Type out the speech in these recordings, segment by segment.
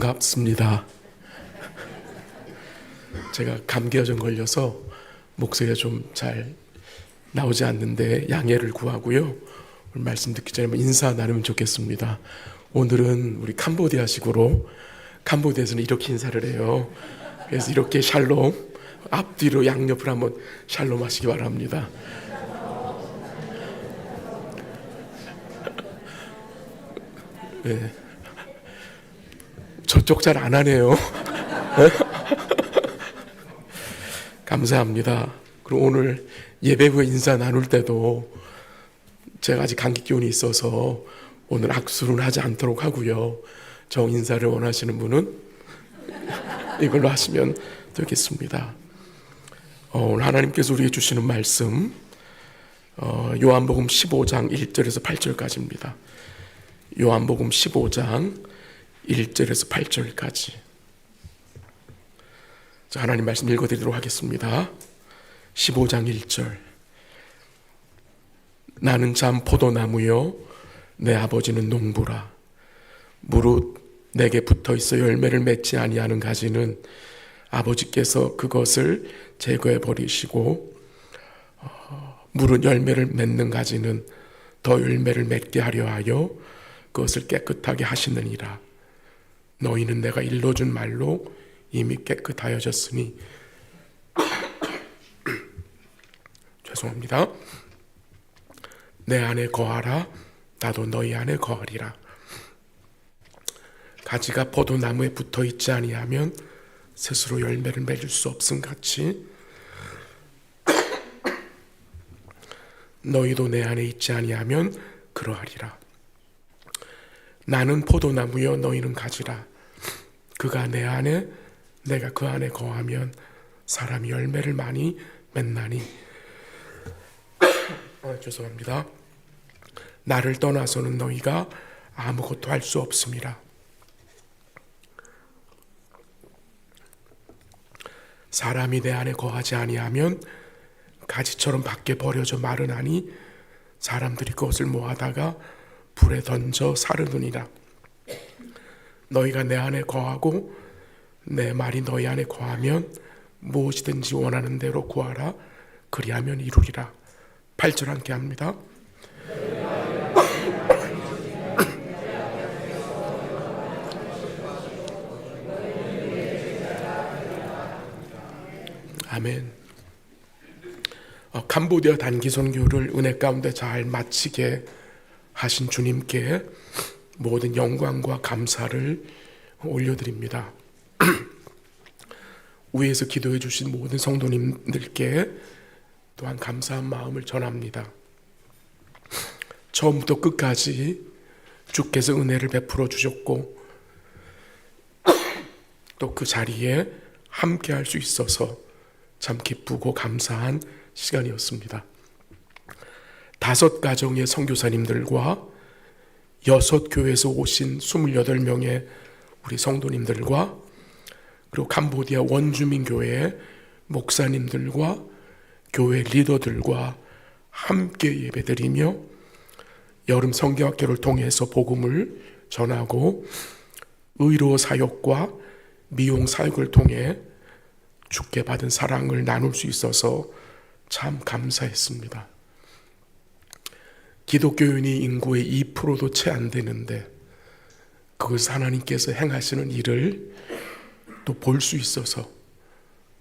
반갑습니다. 제가 감기가 좀 걸려서 목소리가 좀 잘 나오지 않는데 양해를 구하고요. 오늘 말씀 듣기 전에 인사 나누면 좋겠습니다. 오늘은 우리 캄보디아식으로, 캄보디아에서는 이렇게 인사를 해요. 그래서 이렇게 샬롬, 앞뒤로 양옆으로 한번 샬롬 하시기 바랍니다. 네. 저쪽 잘 안 하네요. 감사합니다. 그리고 오늘 예배 후에 인사 나눌 때도 제가 아직 감기 기운이 있어서 오늘 악수는 하지 않도록 하고요. 정 인사를 원하시는 분은 이걸로 하시면 되겠습니다. 오늘 하나님께서 우리에게 주시는 말씀 요한복음 15장 1절에서 8절까지입니다. 요한복음 15장 1절에서 8절까지. 자, 하나님 말씀 읽어드리도록 하겠습니다. 15장 1절. 나는 참 포도나무요 내 아버지는 농부라. 무릇 내게 붙어있어 열매를 맺지 아니하는 가지는 아버지께서 그것을 제거해 버리시고 무릇 열매를 맺는 가지는 더 열매를 맺게 하려 하여 그것을 깨끗하게 하시느니라. 너희는 내가 일러준 말로 이미 깨끗하여졌으니 죄송합니다. 내 안에 거하라. 나도 너희 안에 거하리라. 가지가 포도나무에 붙어있지 아니하면 스스로 열매를 맺을 수 없음 같이 너희도 내 안에 있지 아니하면 그러하리라. 나는 포도나무여 너희는 가지라. 그가 내 안에 내가 그 안에 거하면 사람이 열매를 많이 맺나니 죄송합니다. 나를 떠나서는 너희가 아무것도 할 수 없음이라. 사람이 내 안에 거하지 아니하면 가지처럼 밖에 버려져 마르나니 사람들이 그것을 모아다가 불에 던져 사르느니라. 너희가 내 안에 거하고 내 말이 너희 안에 거하면 무엇이든지 원하는 대로 구하라. 그리하면 이루리라. 8절 함께 합니다. 아멘. 캄보디아 단기 선교를 은혜 가운데 잘 마치게 하신 주님께 모든 영광과 감사를 올려드립니다. 위에서 기도해 주신 모든 성도님들께 또한 감사한 마음을 전합니다. 처음부터 끝까지 주께서 은혜를 베풀어 주셨고 또 그 자리에 함께 할 수 있어서 참 기쁘고 감사한 시간이었습니다. 5 가정의 선교사님들과 6 교회에서 오신 28명의 우리 성도님들과 그리고 캄보디아 원주민교회의 목사님들과 교회 리더들과 함께 예배드리며 여름 성경학교를 통해서 복음을 전하고 의로 사역과 미용 사역을 통해 주께 받은 사랑을 나눌 수 있어서 참 감사했습니다. 기독교인이 인구의 2%도 채 안 되는데 그것을 하나님께서 행하시는 일을 또 볼 수 있어서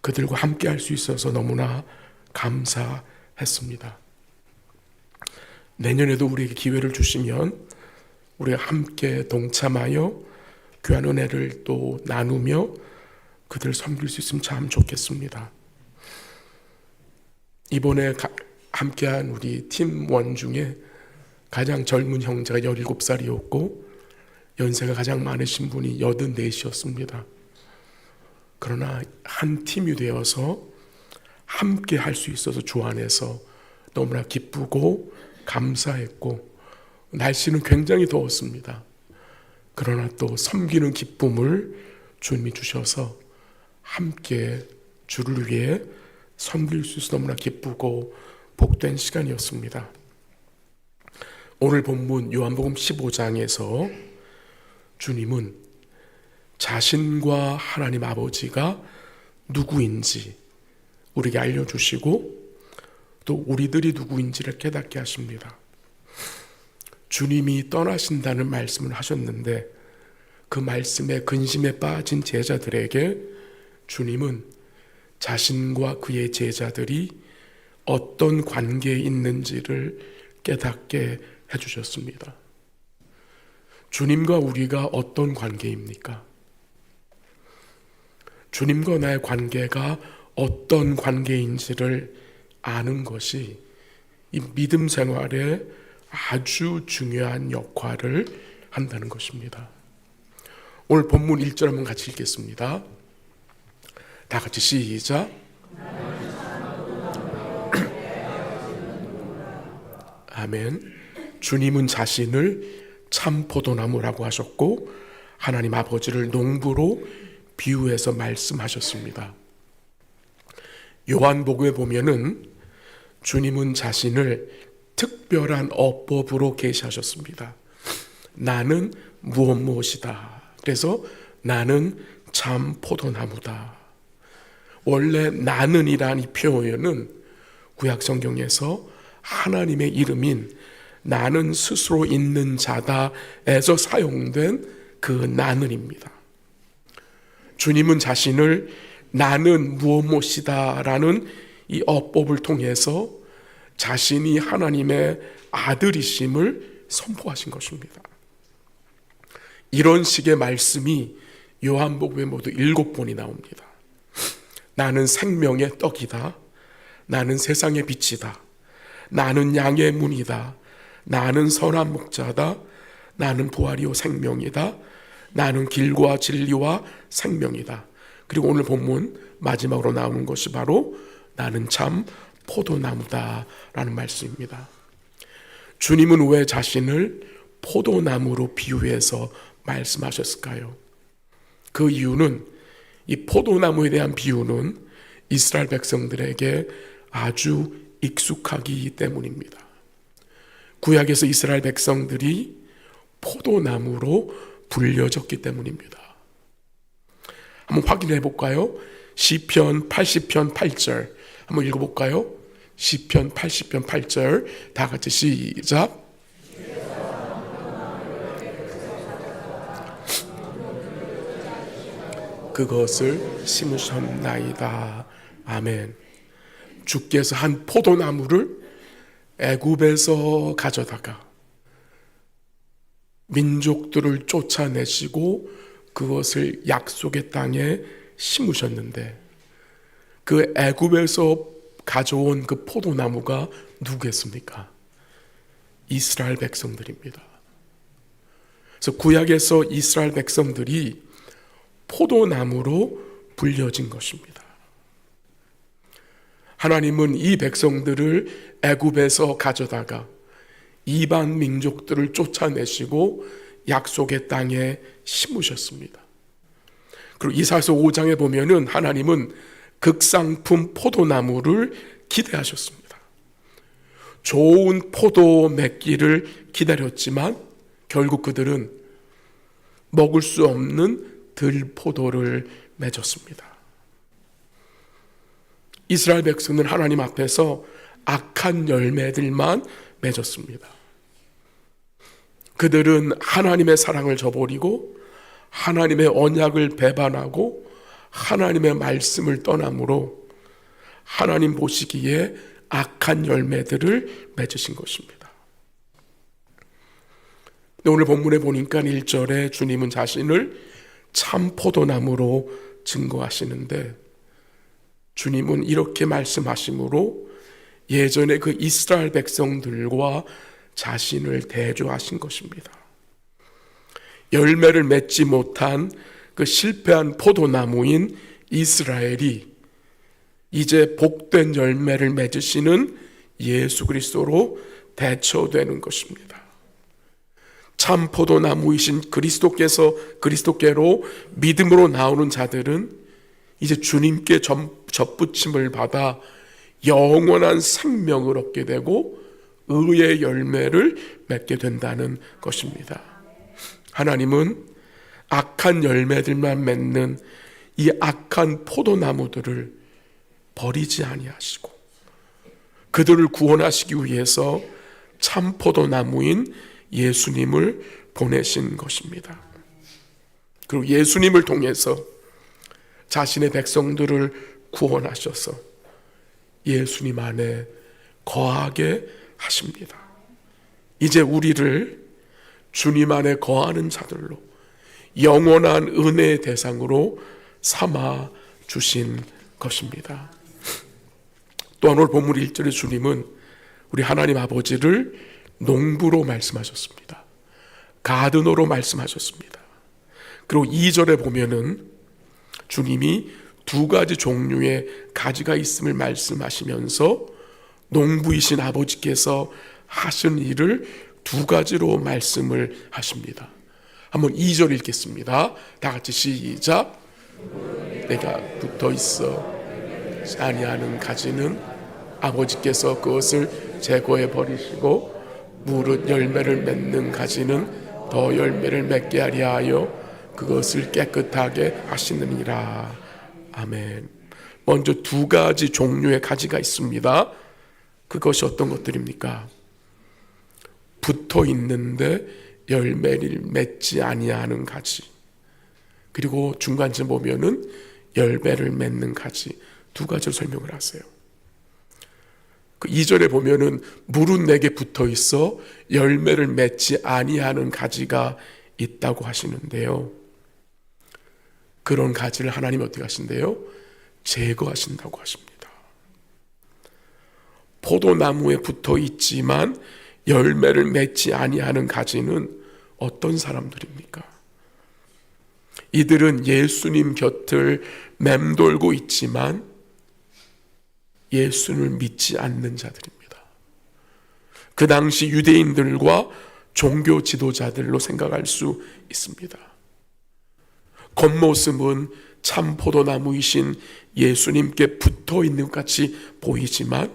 그들과 함께 할 수 있어서 너무나 감사했습니다. 내년에도 우리에게 기회를 주시면 우리가 함께 동참하여 귀한 은혜를 또 나누며 그들을 섬길 수 있으면 참 좋겠습니다. 이번에 함께한 우리 팀원 중에 가장 젊은 형제가 17살이었고 연세가 가장 많으신 분이 84이셨습니다. 그러나 한 팀이 되어서 함께 할 수 있어서 주 안에서 너무나 기쁘고 감사했고 날씨는 굉장히 더웠습니다. 그러나 또 섬기는 기쁨을 주님이 주셔서 함께 주를 위해 섬길 수 있어서 너무나 기쁘고 복된 시간이었습니다. 오늘 본문 요한복음 15장에서 주님은 자신과 하나님 아버지가 누구인지 우리에게 알려주시고 또 우리들이 누구인지를 깨닫게 하십니다. 주님이 떠나신다는 말씀을 하셨는데 그 말씀에 근심에 빠진 제자들에게 주님은 자신과 그의 제자들이 어떤 관계에 있는지를 깨닫게 해주셨습니다. 주님과 우리가 어떤 관계입니까? 주님과 나의 관계가 어떤 관계인지를 아는 것이 이 믿음 생활에 아주 중요한 역할을 한다는 것입니다. 오늘 본문 1절 한번 같이 읽겠습니다. 다 같이 시작. 아멘. 주님은 자신을 참 포도나무라고 하셨고 하나님 아버지를 농부로 비유해서 말씀하셨습니다. 요한복음에 보면은 주님은 자신을 특별한 어법으로 계시하셨습니다. 나는 무엇이다. 그래서 나는 참 포도나무다. 원래 나는이라는 이 표현은 구약 성경에서 하나님의 이름인 나는 스스로 있는 자다에서 사용된 그 나는입니다. 주님은 자신을 나는 무엇이다라는 이 어법을 통해서 자신이 하나님의 아들이심을 선포하신 것입니다. 이런 식의 말씀이 요한복음에 모두 7번이 나옵니다. 나는 생명의 떡이다. 나는 세상의 빛이다. 나는 양의 문이다. 나는 선한 목자다. 나는 부활이요 생명이다. 나는 길과 진리와 생명이다. 그리고 오늘 본문 마지막으로 나오는 것이 바로 나는 참 포도나무다 라는 말씀입니다. 주님은 왜 자신을 포도나무로 비유해서 말씀하셨을까요? 그 이유는 이 포도나무에 대한 비유는 이스라엘 백성들에게 아주 익숙하기 때문입니다. 구약에서 이스라엘 백성들이 포도나무로 불려졌기 때문입니다. 한번 확인해 볼까요? 시편 80편 8절 한번 읽어볼까요? 시편 80편 8절 다 같이 시작. 그것을 심으셨나이다. 아멘. 주께서 한 포도나무를 애굽에서 가져다가 민족들을 쫓아내시고 그것을 약속의 땅에 심으셨는데 그 애굽에서 가져온 그 포도나무가 누구겠습니까? 이스라엘 백성들입니다. 그래서 구약에서 이스라엘 백성들이 포도나무로 불려진 것입니다. 하나님은 이 백성들을 애굽에서 가져다가 이방 민족들을 쫓아내시고 약속의 땅에 심으셨습니다. 그리고 이사야서 5장에 보면은 하나님은 극상품 포도나무를 기대하셨습니다. 좋은 포도 맺기를 기다렸지만 결국 그들은 먹을 수 없는 들포도를 맺었습니다. 이스라엘 백성은 하나님 앞에서 악한 열매들만 맺었습니다. 그들은 하나님의 사랑을 저버리고 하나님의 언약을 배반하고 하나님의 말씀을 떠남으로 하나님 보시기에 악한 열매들을 맺으신 것입니다. 오늘 본문에 보니까 1절에 주님은 자신을 참 포도나무로 증거하시는데 주님은 이렇게 말씀하심으로 예전에 그 이스라엘 백성들과 자신을 대조하신 것입니다. 열매를 맺지 못한 그 실패한 포도나무인 이스라엘이 이제 복된 열매를 맺으시는 예수 그리스도로 대처되는 것입니다. 참 포도나무이신 그리스도께로 믿음으로 나오는 자들은 이제 주님께 접붙임을 받아 영원한 생명을 얻게 되고 의의 열매를 맺게 된다는 것입니다. 하나님은 악한 열매들만 맺는 이 악한 포도나무들을 버리지 아니하시고 그들을 구원하시기 위해서 참 포도나무인 예수님을 보내신 것입니다. 그리고 예수님을 통해서 자신의 백성들을 구원하셔서 예수님 안에 거하게 하십니다. 이제 우리를 주님 안에 거하는 자들로 영원한 은혜의 대상으로 삼아 주신 것입니다. 또한 오늘 본문 1절에 주님은 우리 하나님 아버지를 농부로 말씀하셨습니다. 가드너로 말씀하셨습니다. 그리고 2절에 보면은 주님이 두 가지 종류의 가지가 있음을 말씀하시면서 농부이신 아버지께서 하신 일을 두 가지로 말씀을 하십니다. 한번 2절 읽겠습니다. 다 같이 시작. 내가 붙어 있어 아니하는 가지는 아버지께서 그것을 제거해 버리시고 무릇 열매를 맺는 가지는 더 열매를 맺게 하려 하여 그것을 깨끗하게 하시느니라. 아멘. 먼저 두 가지 종류의 가지가 있습니다. 그것이 어떤 것들입니까? 붙어 있는데 열매를 맺지 아니하는 가지, 그리고 중간쯤 보면은 열매를 맺는 가지, 두 가지로 설명을 하세요. 그 2절에 보면은 무릇 내게 붙어 있어 열매를 맺지 아니하는 가지가 있다고 하시는데요, 그런 가지를 하나님 어떻게 하신대요? 제거하신다고 하십니다. 포도나무에 붙어 있지만 열매를 맺지 아니하는 가지는 어떤 사람들입니까? 이들은 예수님 곁을 맴돌고 있지만 예수를 믿지 않는 자들입니다. 그 당시 유대인들과 종교 지도자들로 생각할 수 있습니다. 겉모습은 참 포도나무이신 예수님께 붙어 있는 것 같이 보이지만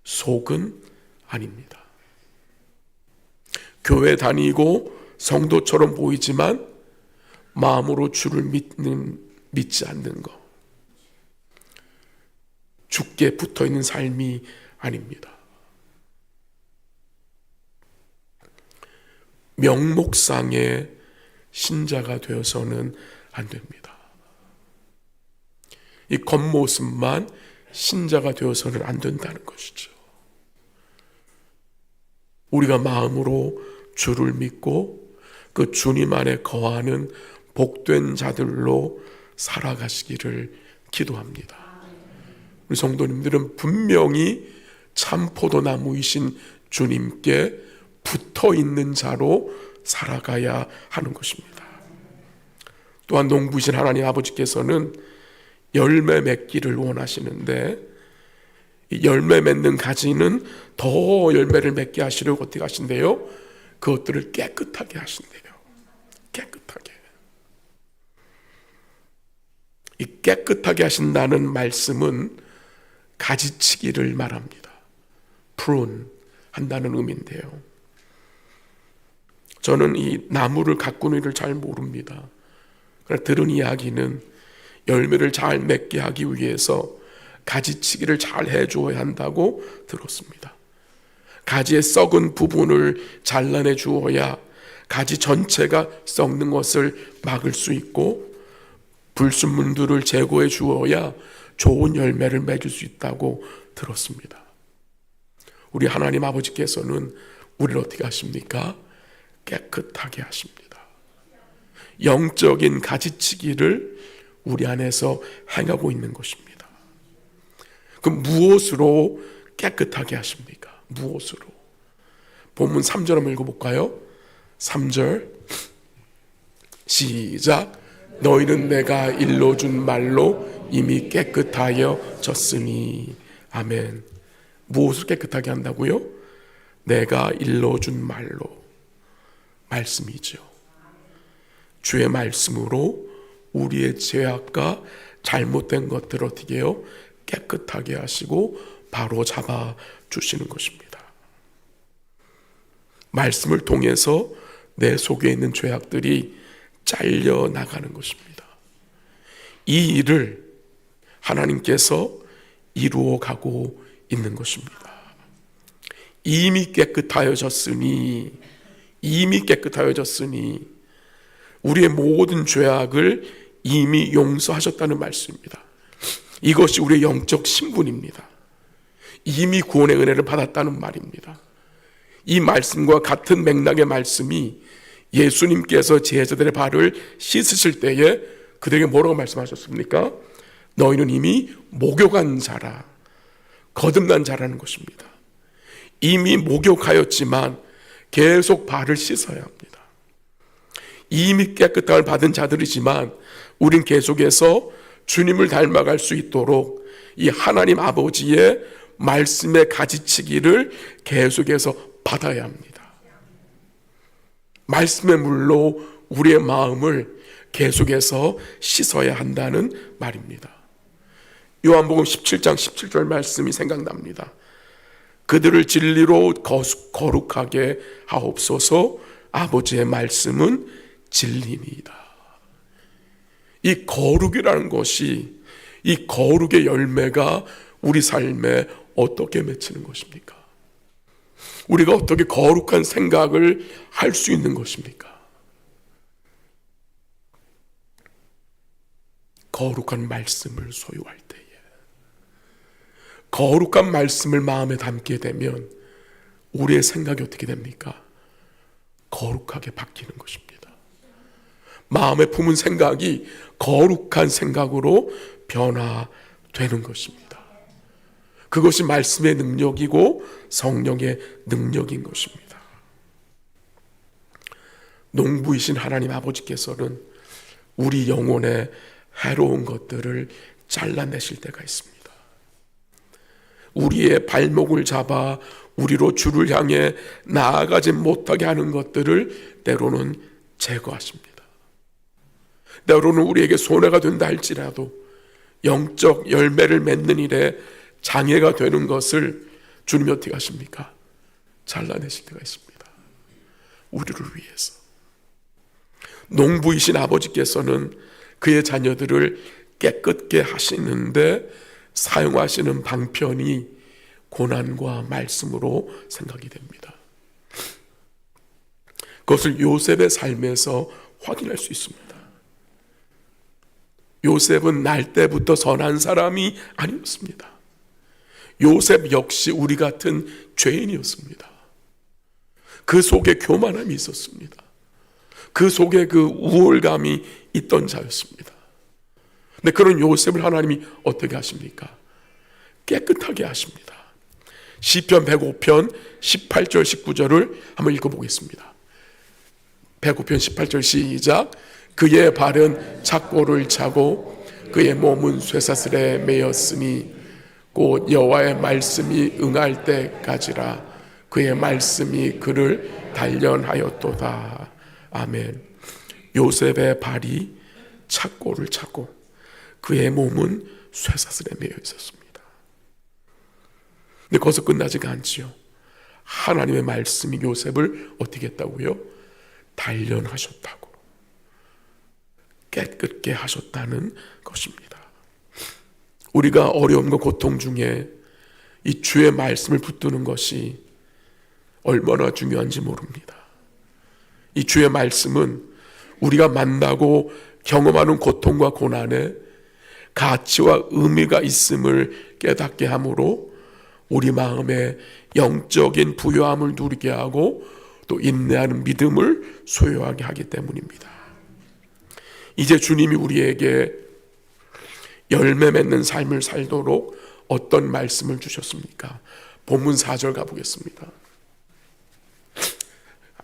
속은 아닙니다. 교회 다니고 성도처럼 보이지만 마음으로 주를 믿지 않는 것, 주께 붙어 있는 삶이 아닙니다. 명목상의 신자가 되어서는 안 됩니다. 이 겉모습만 신자가 되어서는 안 된다는 것이죠. 우리가 마음으로 주를 믿고 그 주님 안에 거하는 복된 자들로 살아가시기를 기도합니다. 우리 성도님들은 분명히 참 포도나무이신 주님께 붙어 있는 자로 살아가야 하는 것입니다. 또한 농부이신 하나님 아버지께서는 열매 맺기를 원하시는데 이 열매 맺는 가지는 더 열매를 맺게 하시려고 어떻게 하신대요? 그것들을 깨끗하게 하신대요. 깨끗하게. 이 깨끗하게 하신다는 말씀은 가지치기를 말합니다. 프룬 한다는 의미인데요. 저는 이 나무를 가꾸는 일을 잘 모릅니다. 그러나 들은 이야기는 열매를 잘 맺게 하기 위해서 가지치기를 잘 해줘야 한다고 들었습니다. 가지의 썩은 부분을 잘라내 주어야 가지 전체가 썩는 것을 막을 수 있고 불순물들을 제거해 주어야 좋은 열매를 맺을 수 있다고 들었습니다. 우리 하나님 아버지께서는 우리를 어떻게 하십니까? 깨끗하게 하십니다. 영적인 가지치기를 우리 안에서 행하고 있는 것입니다. 그럼 무엇으로 깨끗하게 하십니까? 무엇으로? 본문 3절 한번 읽어볼까요? 3절 시작. 너희는 내가 일러준 말로 이미 깨끗하여 졌으니. 아멘. 무엇을 깨끗하게 한다고요? 내가 일러준 말로. 말씀이죠. 주의 말씀으로 우리의 죄악과 잘못된 것들을 어떻게 해요? 깨끗하게 하시고 바로 잡아 주시는 것입니다. 말씀을 통해서 내 속에 있는 죄악들이 잘려 나가는 것입니다. 이 일을 하나님께서 이루어 가고 있는 것입니다. 이미 깨끗하여졌으니 우리의 모든 죄악을 이미 용서하셨다는 말씀입니다. 이것이 우리의 영적 신분입니다. 이미 구원의 은혜를 받았다는 말입니다. 이 말씀과 같은 맥락의 말씀이 예수님께서 제자들의 발을 씻으실 때에 그들에게 뭐라고 말씀하셨습니까? 너희는 이미 목욕한 자라, 거듭난 자라는 것입니다. 이미 목욕하였지만 계속 발을 씻어야 합니다. 이미 깨끗함을 받은 자들이지만 우린 계속해서 주님을 닮아갈 수 있도록 이 하나님 아버지의 말씀의 가지치기를 계속해서 받아야 합니다. 말씀의 물로 우리의 마음을 계속해서 씻어야 한다는 말입니다. 요한복음 17장 17절 말씀이 생각납니다. 그들을 진리로 거룩하게 하옵소서. 아버지의 말씀은 진리입니다. 이 거룩이라는 것이, 이 거룩의 열매가 우리 삶에 어떻게 맺히는 것입니까? 우리가 어떻게 거룩한 생각을 할 수 있는 것입니까? 거룩한 말씀을 소유할 때에, 거룩한 말씀을 마음에 담게 되면 우리의 생각이 어떻게 됩니까? 거룩하게 바뀌는 것입니다. 마음에 품은 생각이 거룩한 생각으로 변화되는 것입니다. 그것이 말씀의 능력이고 성령의 능력인 것입니다. 농부이신 하나님 아버지께서는 우리 영혼의 해로운 것들을 잘라내실 때가 있습니다. 우리의 발목을 잡아 우리로 주를 향해 나아가지 못하게 하는 것들을 때로는 제거하십니다. 때로는 우리에게 손해가 된다 할지라도 영적 열매를 맺는 일에 장애가 되는 것을 주님이 어떻게 하십니까? 잘라내실 때가 있습니다. 우리를 위해서. 농부이신 아버지께서는 그의 자녀들을 깨끗게 하시는데 사용하시는 방편이 고난과 말씀으로 생각이 됩니다. 그것을 요셉의 삶에서 확인할 수 있습니다. 요셉은 날 때부터 선한 사람이 아니었습니다. 요셉 역시 우리 같은 죄인이었습니다. 그 속에 교만함이 있었습니다. 그 속에 그 우월감이 있던 자였습니다. 근데 그런 요셉을 하나님이 어떻게 하십니까? 깨끗하게 하십니다. 시편 105편 18절 19절을 한번 읽어보겠습니다. 105편 18절 시작. 그의 발은 착고를 차고 그의 몸은 쇠사슬에 매였으니 곧 여호와의 말씀이 응할 때까지라. 그의 말씀이 그를 단련하였도다. 아멘. 요셉의 발이 착고를 차고 그의 몸은 쇠사슬에 매여 있었습니다. 근데 거기서 끝나지가 않지요. 하나님의 말씀이 요셉을 어떻게 했다고요? 단련하셨다고, 깨끗게 하셨다는 것입니다. 우리가 어려움과 고통 중에 이 주의 말씀을 붙드는 것이 얼마나 중요한지 모릅니다. 이 주의 말씀은 우리가 만나고 경험하는 고통과 고난에 가치와 의미가 있음을 깨닫게 하므로 우리 마음에 영적인 부요함을 누리게 하고 또 인내하는 믿음을 소유하게 하기 때문입니다. 이제 주님이 우리에게 열매 맺는 삶을 살도록 어떤 말씀을 주셨습니까? 본문 4절 가보겠습니다.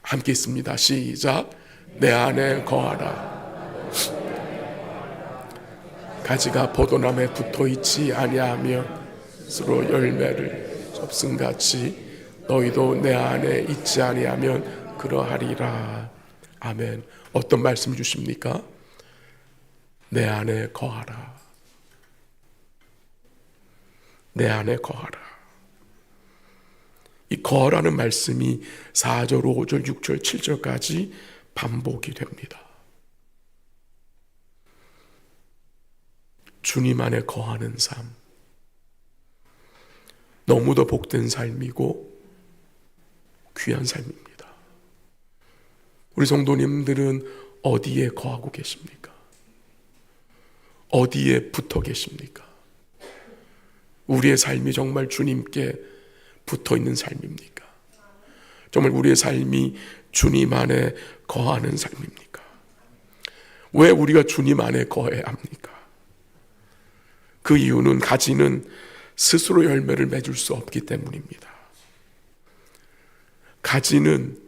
함께 있습니다. 시작. 내 안에 거하라. 가지가 포도나무에 붙어있지 아니하며 스스로 열매를 접순같이 너희도 내 안에 있지 아니하면 그러하리라. 아멘. 어떤 말씀 주십니까? 내 안에 거하라. 내 안에 거하라. 이 거라는 말씀이 4절, 5절, 6절, 7절까지 반복이 됩니다. 주님 안에 거하는 삶, 너무도 복된 삶이고 귀한 삶입니다. 우리 성도님들은 어디에 거하고 계십니까? 어디에 붙어 계십니까? 우리의 삶이 정말 주님께 붙어 있는 삶입니까? 정말 우리의 삶이 주님 안에 거하는 삶입니까? 왜 우리가 주님 안에 거해야 합니까? 그 이유는 가지는 스스로 열매를 맺을 수 없기 때문입니다. 가지는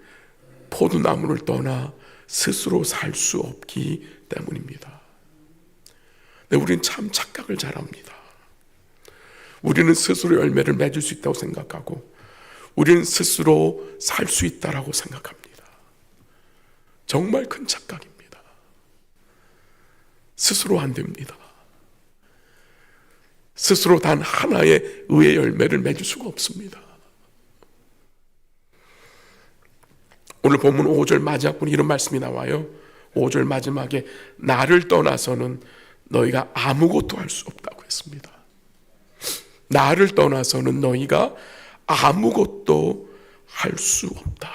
포도나무를 떠나 스스로 살 수 없기 때문입니다. 근데 우리는 참 착각을 잘합니다. 우리는 스스로 열매를 맺을 수 있다고 생각하고 우리는 스스로 살 수 있다라고 생각합니다. 정말 큰 착각입니다. 스스로 안 됩니다. 스스로 단 하나의 의의 열매를 맺을 수가 없습니다. 오늘 본문 5절 마지막부에 이런 말씀이 나와요. 5절 마지막에 나를 떠나서는 너희가 아무것도 할 수 없다고 했습니다. 나를 떠나서는 너희가 아무것도 할 수 없다.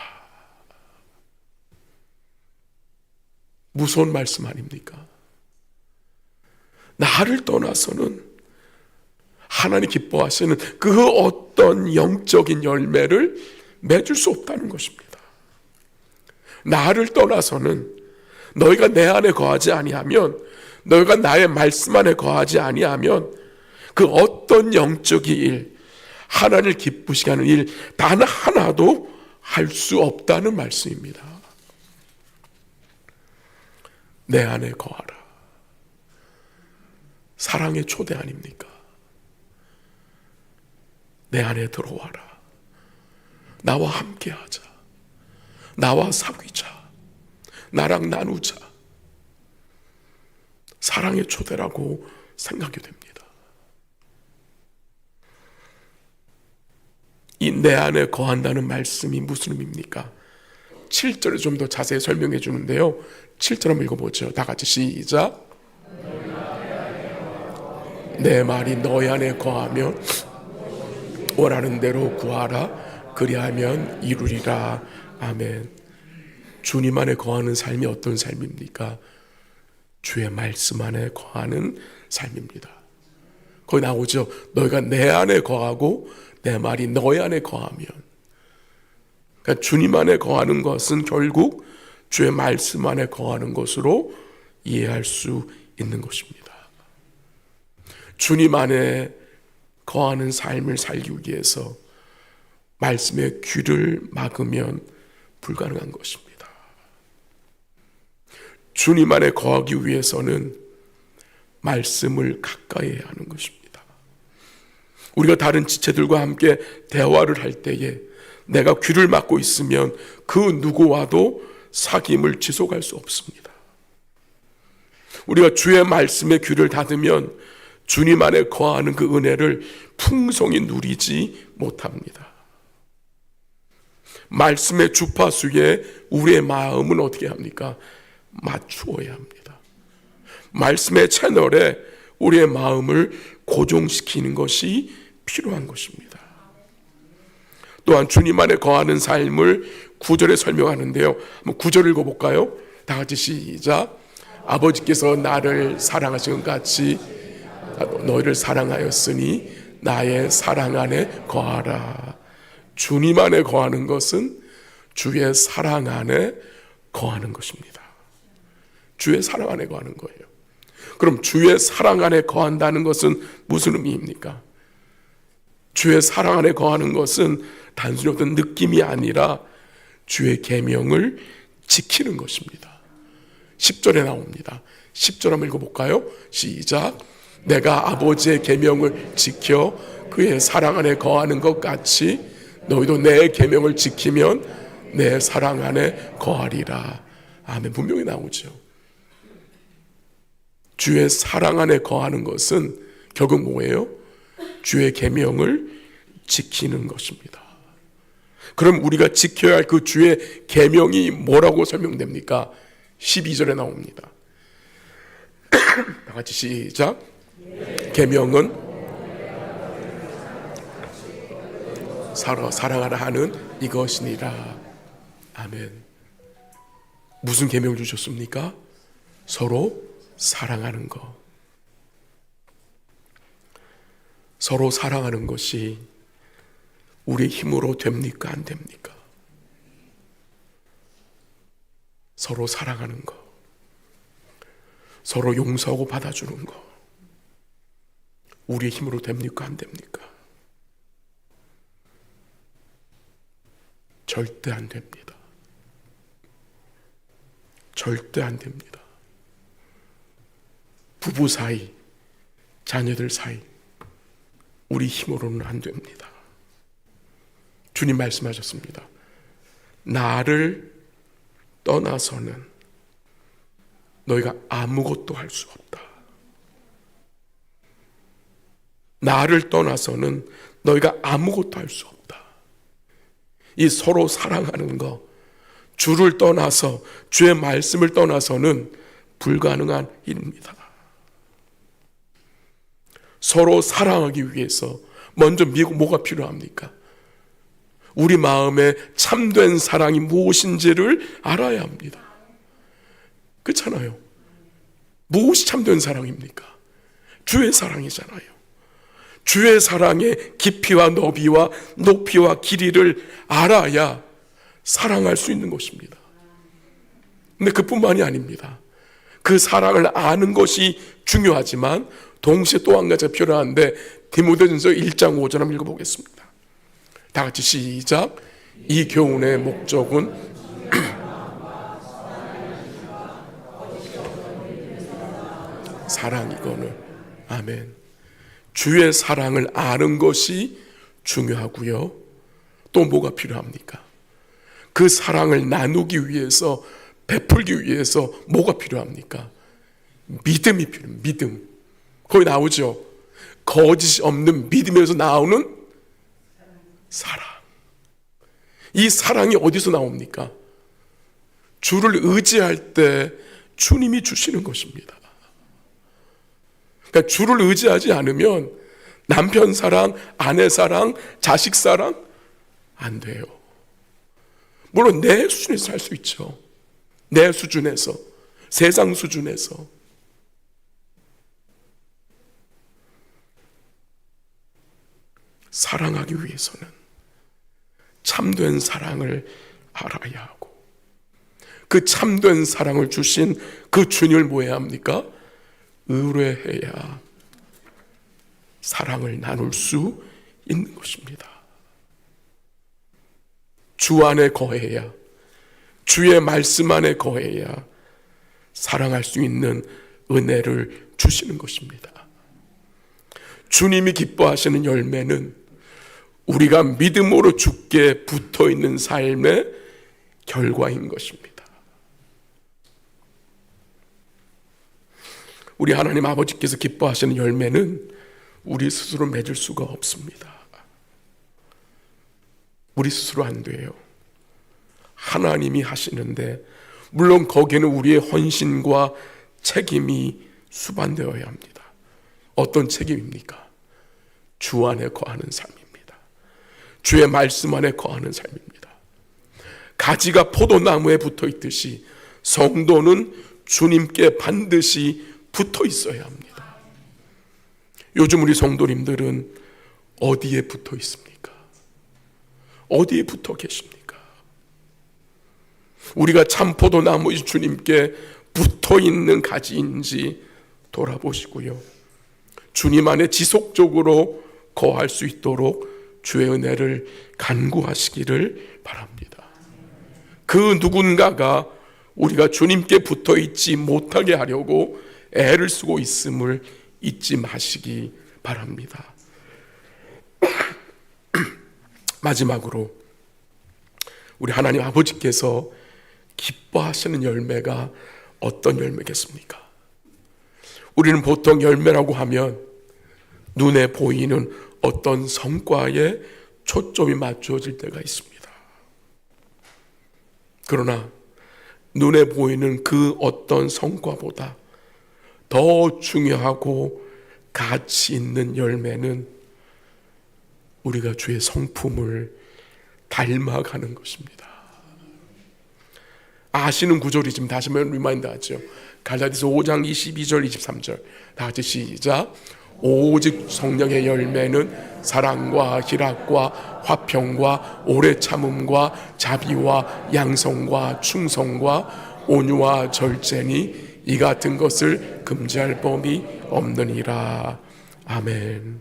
무서운 말씀 아닙니까? 나를 떠나서는 하나님 기뻐하시는 그 어떤 영적인 열매를 맺을 수 없다는 것입니다. 나를 떠나서는 너희가 내 안에 거하지 아니하면, 너희가 나의 말씀 안에 거하지 아니하면 그 어떤 영적인 일, 하나님을 기쁘시게 하는 일 단 하나도 할 수 없다는 말씀입니다. 내 안에 거하라. 사랑의 초대 아닙니까? 내 안에 들어와라. 나와 함께하자. 나와 사귀자. 나랑 나누자. 사랑의 초대라고 생각이 됩니다. 이 내 안에 거한다는 말씀이 무슨 의미입니까? 7절에 좀 더 자세히 설명해 주는데요. 7절 한번 읽어보죠. 다 같이 시작. 내 말이 너희 안에 거하면 원하는 대로 구하라. 그리하면 이루리라. 아멘. 주님 안에 거하는 삶이 어떤 삶입니까? 주의 말씀 안에 거하는 삶입니다. 거기 나오죠. 너희가 내 안에 거하고 내 말이 너희 안에 거하면. 그러니까 주님 안에 거하는 것은 결국 주의 말씀 안에 거하는 것으로 이해할 수 있는 것입니다. 주님 안에 거하는 삶을 살기 위해서 말씀의 귀를 막으면 불가능한 것입니다. 주님 안에 거하기 위해서는 말씀을 가까이 해야 하는 것입니다. 우리가 다른 지체들과 함께 대화를 할 때에 내가 귀를 막고 있으면 그 누구와도 사귐을 지속할 수 없습니다. 우리가 주의 말씀에 귀를 닫으면 주님 안에 거하는 그 은혜를 풍성히 누리지 못합니다. 말씀의 주파수에 우리의 마음은 어떻게 합니까? 맞추어야 합니다. 말씀의 채널에 우리의 마음을 고정시키는 것이 필요한 것입니다. 또한 주님 안에 거하는 삶을 9절에 설명하는데요. 한번 9절 읽어볼까요? 다 같이 시작. 아버지께서 나를 사랑하신 것 같이 너희를 사랑하였으니 나의 사랑 안에 거하라. 주님 안에 거하는 것은 주의 사랑 안에 거하는 것입니다. 주의 사랑 안에 거하는 거예요. 그럼 주의 사랑 안에 거한다는 것은 무슨 의미입니까? 주의 사랑 안에 거하는 것은 단순히 어떤 느낌이 아니라 주의 계명을 지키는 것입니다. 10절에 나옵니다. 10절 한번 읽어볼까요? 시작. 내가 아버지의 계명을 지켜 그의 사랑 안에 거하는 것 같이 너희도 내 계명을 지키면 내 사랑 안에 거하리라. 아멘. 분명히 나오죠. 주의 사랑 안에 거하는 것은 결국 뭐예요? 주의 계명을 지키는 것입니다. 그럼 우리가 지켜야 할 그 주의 계명이 뭐라고 설명됩니까? 12절에 나옵니다. 다 같이 시작. 계명은 서로 사랑하라 하는 이것이니라. 아멘. 무슨 계명을 주셨습니까? 서로 사랑하는 것. 서로 사랑하는 것이 우리의 힘으로 됩니까? 안 됩니까? 서로 사랑하는 것, 서로 용서하고 받아주는 것, 우리의 힘으로 됩니까? 안 됩니까? 절대 안 됩니다. 절대 안 됩니다. 부부 사이, 자녀들 사이, 우리 힘으로는 안 됩니다. 주님 말씀하셨습니다. 나를 떠나서는 너희가 아무것도 할 수 없다. 나를 떠나서는 너희가 아무것도 할 수 없다. 이 서로 사랑하는 것, 주를 떠나서, 주의 말씀을 떠나서는 불가능한 일입니다. 서로 사랑하기 위해서 먼저 뭐가 필요합니까? 우리 마음에 참된 사랑이 무엇인지를 알아야 합니다. 그렇잖아요. 무엇이 참된 사랑입니까? 주의 사랑이잖아요. 주의 사랑의 깊이와 너비와 높이와 길이를 알아야 사랑할 수 있는 것입니다. 근데 그뿐만이 아닙니다. 그 사랑을 아는 것이 중요하지만 동시에 또 한 가지가 필요한데, 디모데전서 1장 5절 한번 읽어보겠습니다. 다 같이 시작. 이 교훈의 목적은 사랑이거늘. 아멘. 주의 사랑을 아는 것이 중요하고요. 또 뭐가 필요합니까? 그 사랑을 나누기 위해서, 베풀기 위해서 뭐가 필요합니까? 믿음이 필요합니다. 믿음. 거기 나오죠. 거짓이 없는 믿음에서 나오는 사랑. 이 사랑이 어디서 나옵니까? 주를 의지할 때 주님이 주시는 것입니다. 그러니까 주를 의지하지 않으면 남편 사랑, 아내 사랑, 자식 사랑 안 돼요. 물론 내 수준에서 할 수 있죠. 내 수준에서, 세상 수준에서. 사랑하기 위해서는 참된 사랑을 알아야 하고, 그 참된 사랑을 주신 그 주님을 뭐 해야 합니까? 의뢰해야 사랑을 나눌 수 있는 것입니다. 주 안에 거해야, 주의 말씀 안에 거해야 사랑할 수 있는 은혜를 주시는 것입니다. 주님이 기뻐하시는 열매는 우리가 믿음으로 주께 붙어있는 삶의 결과인 것입니다. 우리 하나님 아버지께서 기뻐하시는 열매는 우리 스스로 맺을 수가 없습니다. 우리 스스로 안 돼요. 하나님이 하시는데, 물론 거기에는 우리의 헌신과 책임이 수반되어야 합니다. 어떤 책임입니까? 주 안에 거하는 삶입니다. 주의 말씀 안에 거하는 삶입니다. 가지가 포도나무에 붙어 있듯이 성도는 주님께 반드시 붙어 있어야 합니다. 요즘 우리 성도님들은 어디에 붙어 있습니까? 어디에 붙어 계십니까? 우리가 참 포도나무의 주님께 붙어 있는 가지인지 돌아보시고요. 주님 안에 지속적으로 거할 수 있도록 주의 은혜를 간구하시기를 바랍니다. 그 누군가가 우리가 주님께 붙어 있지 못하게 하려고 애를 쓰고 있음을 잊지 마시기 바랍니다. 마지막으로 우리 하나님 아버지께서 기뻐하시는 열매가 어떤 열매겠습니까? 우리는 보통 열매라고 하면 눈에 보이는 어떤 성과에 초점이 맞춰질 때가 있습니다. 그러나 눈에 보이는 그 어떤 성과보다 더 중요하고 가치 있는 열매는 우리가 주의 성품을 닮아가는 것입니다. 아시는 구절이 지금 다시 한번 리마인드 하죠. 갈라디아서 5장 22절 23절 다 같이 시작. 오직 성령의 열매는 사랑과 희락과 화평과 오래 참음과 자비와 양성과 충성과 온유와 절제니 이 같은 것을 금지할 법이 없느니라. 아멘.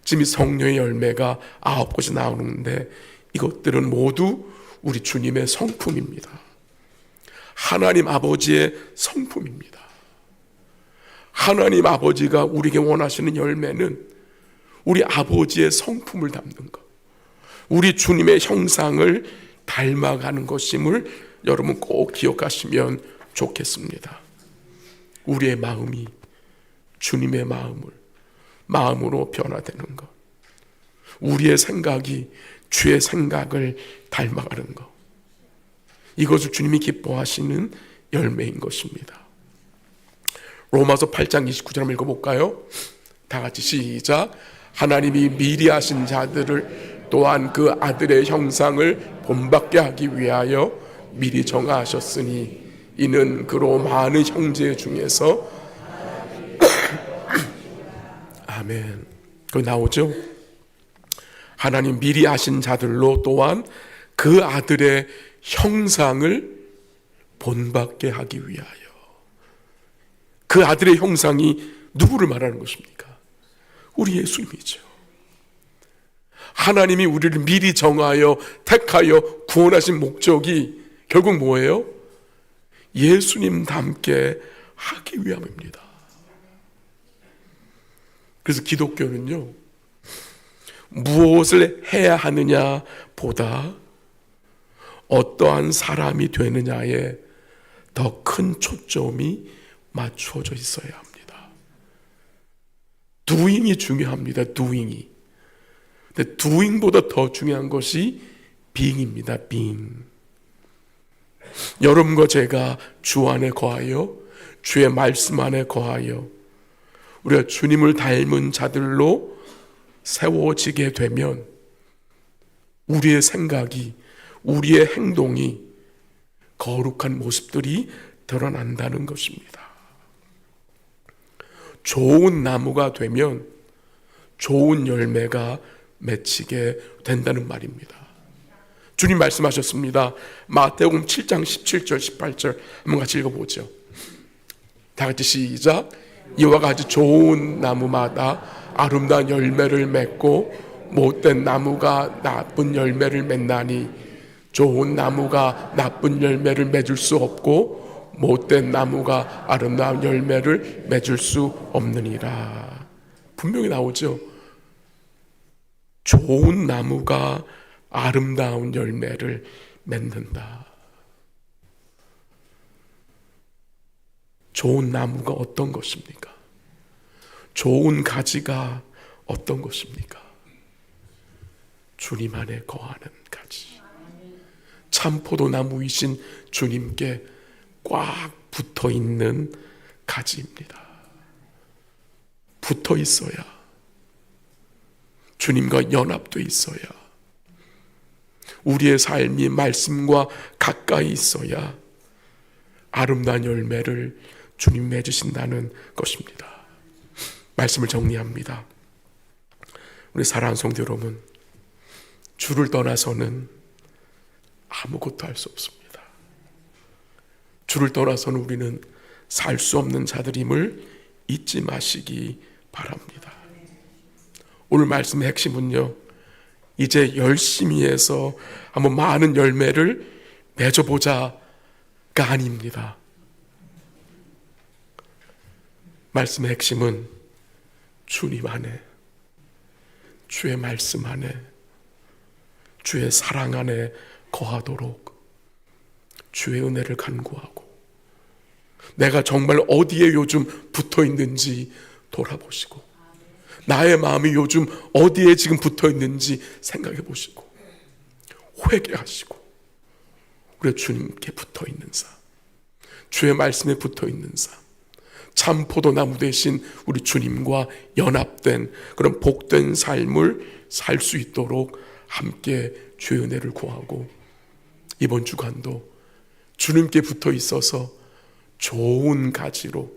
지금 이 성령의 열매가 9가지 나오는데 이것들은 모두 우리 주님의 성품입니다. 하나님 아버지의 성품입니다. 하나님 아버지가 우리에게 원하시는 열매는 우리 아버지의 성품을 담는 것, 우리 주님의 형상을 닮아가는 것임을 여러분 꼭 기억하시면 좋겠습니다. 우리의 마음이 주님의 마음으로 변화되는 것, 우리의 생각이 주의 생각을 닮아가는 것, 이것을 주님이 기뻐하시는 열매인 것입니다. 로마서 8장 29절 한번 읽어볼까요? 다 같이 시작. 하나님이 미리 하신 자들을 또한 그 아들의 형상을 본받게 하기 위하여 미리 정하셨으니 이는 그로 많은 형제 중에서 아멘. 그 나오죠? 하나님 미리 하신 자들로 또한 그 아들의 형상을 본받게 하기 위하여. 그 아들의 형상이 누구를 말하는 것입니까? 우리 예수님이죠. 하나님이 우리를 미리 정하여 택하여 구원하신 목적이 결국 뭐예요? 예수님 닮게 하기 위함입니다. 그래서 기독교는요, 무엇을 해야 하느냐 보다 어떠한 사람이 되느냐에 더 큰 초점이 맞추어져 있어야 합니다. doing이 중요합니다. doing이. 근데 doing보다 더 중요한 것이 being입니다. being. 여러분과 제가 주 안에 거하여 주의 말씀 안에 거하여 우리가 주님을 닮은 자들로 세워지게 되면 우리의 생각이, 우리의 행동이 거룩한 모습들이 드러난다는 것입니다. 좋은 나무가 되면 좋은 열매가 맺히게 된다는 말입니다. 주님 말씀하셨습니다. 마태복음 7장 17절 18절 한번 같이 읽어보죠. 다 같이 시작. 이와 같이 좋은 나무마다 아름다운 열매를 맺고 못된 나무가 나쁜 열매를 맺나니 좋은 나무가 나쁜 열매를 맺을 수 없고 못된 나무가 아름다운 열매를 맺을 수 없느니라. 분명히 나오죠. 좋은 나무가 아름다운 열매를 맺는다. 좋은 나무가 어떤 것입니까? 좋은 가지가 어떤 것입니까? 주님 안에 거하는 가지. 참 포도나무이신 주님께 꽉 붙어 있는 가지입니다. 붙어 있어야, 주님과 연합돼 있어야, 우리의 삶이 말씀과 가까이 있어야 아름다운 열매를 주님 맺으신다는 것입니다. 말씀을 정리합니다. 우리 사랑하는 성도 여러분, 주를 떠나서는 아무것도 할 수 없습니다. 주를 떠나서는 우리는 살 수 없는 자들임을 잊지 마시기 바랍니다. 오늘 말씀의 핵심은요, 이제 열심히 해서 한번 많은 열매를 맺어보자가 아닙니다. 말씀의 핵심은 주님 안에, 주의 말씀 안에, 주의 사랑 안에 거하도록 주의 은혜를 간구하고 내가 정말 어디에 요즘 붙어 있는지 돌아보시고 나의 마음이 요즘 어디에 지금 붙어 있는지 생각해 보시고 회개하시고 우리 주님께 붙어 있는 삶, 주의 말씀에 붙어 있는 삶, 참 포도나무 대신 우리 주님과 연합된 그런 복된 삶을 살 수 있도록 함께 주의 은혜를 구하고, 이번 주간도 주님께 붙어 있어서 좋은 가지로